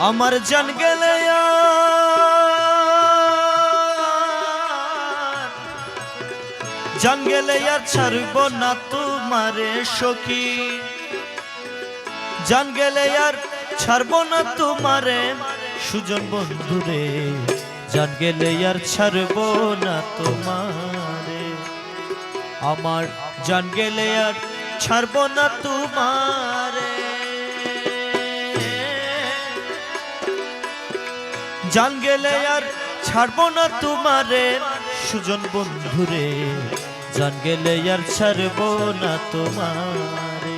আমার জান গেলে জান গেলে আর ছাড়ব না তোমারে সখী, জান গেলে আর ছাড়ব না তোমারে সুজন বন্ধুরে, জান গেলে আর ছাড়ব না তোমারে। আমার জান গেলে আর ছাড়ব না তোমারে, জান গেলে আর ছাড়ব না তোমারে সুজন বন্ধুরে, জান গেলে আর ছাড়ব না তোমারে।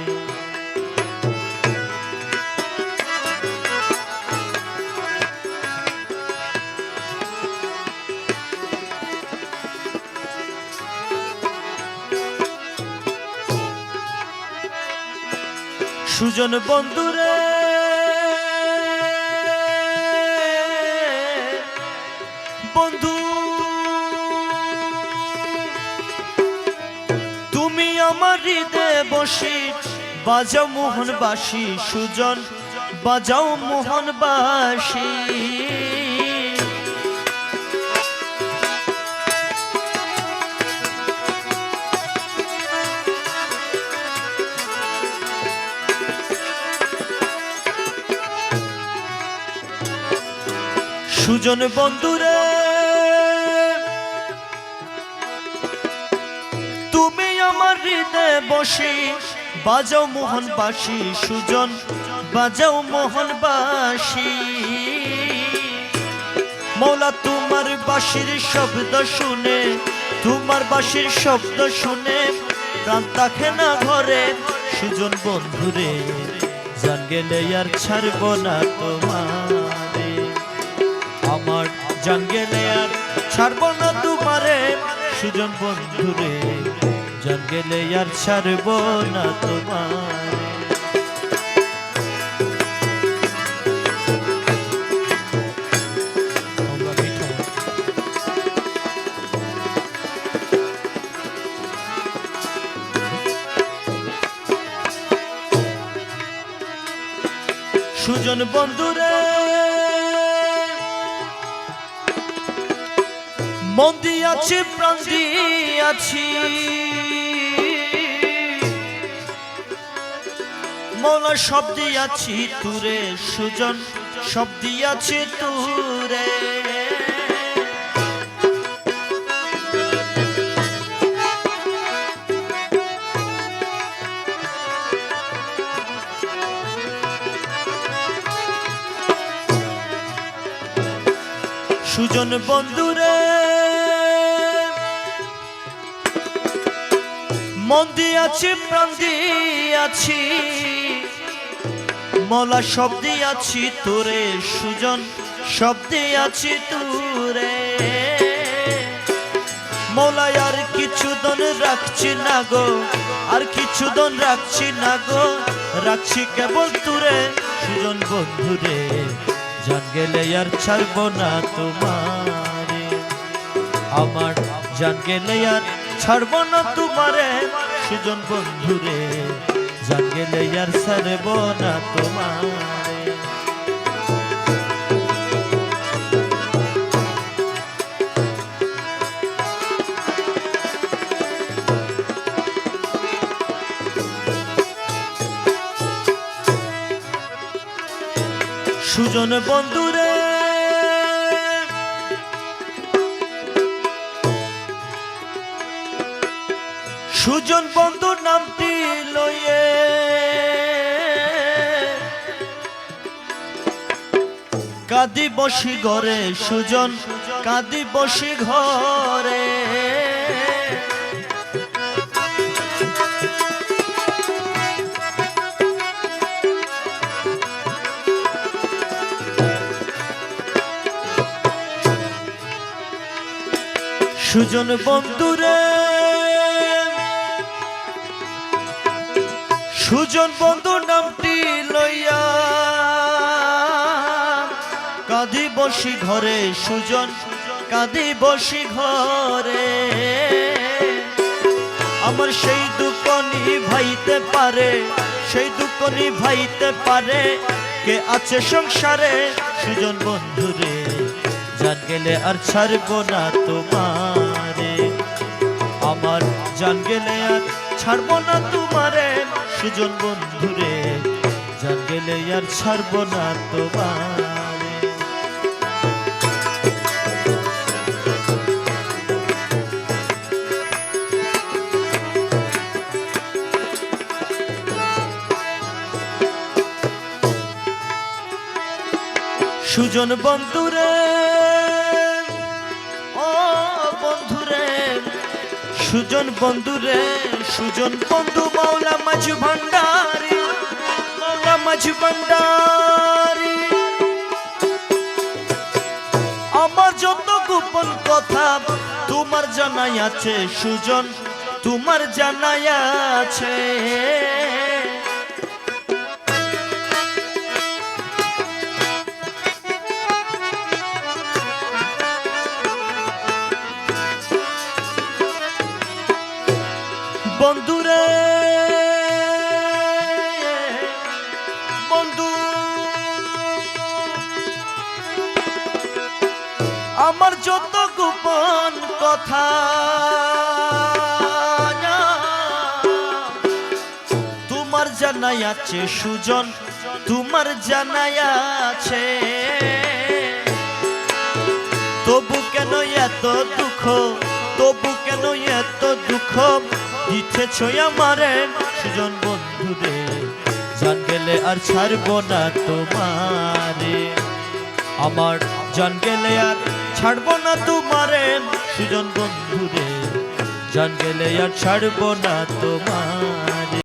সুজন বন্ধুরে বন্ধু, তুমি আমার হৃদয়ে বসি বাজাও মোহন বাসি, সুজন বাজাও মোহন বাসি। সুজন বন্ধুরে তুমি আমার হৃদয়ে বসি বাজাও মোহন বাসি, সুজন বাজাও মোহন বাসি। মৌলা তোমার বাঁশির শব্দ শুনে, তোমার বাঁশির শব্দ শুনে প্রাণ থাকে না ঘরে সুজন বন্ধুরে, জান গেলে আর ছাড়ব না তোমারে। আমার জান গেলে আর ছাড়ব না তোমারে সুজন বন্ধুরে, জান গেলে আর ছাড়ব না তোমারে। সুজন বন্ধুরে মন দিয়াছি প্রাণ দিয়াছি, মৌলা সব দিয়াছি তুরে সুজন সব দিয়াছি তুরে। সুজন বন্ধুরে মন দিয়াছি প্রাণ দিয়াছি, মৌলা সব দিয়াছি তোরে সুজন সব দিয়াছি তোরে। মৌলা আর কিছু দন রাখছি না গো, আর কিছু দন রাখছি না গো, রাখছি কেবল তোরে সুজন বন্ধুরে, জান গেলে আর ছাড়ব না তোমারে। আমার জান গেলে আর ছাড়ব না তোমারে সুজন বন্ধুরে, জান গেলে আর ছাড়ব না তোমারে। সুজন বন্ধুরে সুজন বন্ধুর নামটি লইয়ে কাঁদি বসি ঘরে সুজন কাঁদি বসি ঘরে। সুজন বন্ধুরে সুজন বন্ধুর নামটি লইয়া কাঁদি বসি ঘরে সুজন কাঁদি বসি ঘরে। আমার সেই দুঃখ নিভাইতে পারে, সেই দুঃখ নিভাইতে পারে সুখে আছে সংসারে সুজন বন্ধুরে, জান গেলে আর ছাড়বো না তোমারে। আমার জান গেলে আর ছাড়বো না তোমারে সুজন বন্ধুরে, জান গেলে আর ছাড়বো না তোমারে। সুজন বন্ধুরে, ও বন্ধুরে, সুজন বন্ধুরে, সুজন বন্ধু মাওলা মাঝি ভান্ডারি, মাওলা মাঝি ভান্ডারি। আমার যত গোপন কথা তোমার জানাই আছে সুজন, তোমার জানাই আছে। বন্ধুরে, বন্ধু আমার যত গোপন কথা তোমার জানাই আছে সুজন, তোমার জানাই আছে। তবু কেন এত দুঃখ, তবু কেন এত দুঃখ দিতেছ আমারে সুজন বন্ধুরে, জান গেলে আর ছাড়বো না তোমারে। আমার জান গেলে আর ছাড়বো না তোমারে সুজন বন্ধুরে, জান গেলে আর ছাড়বো না তোমার।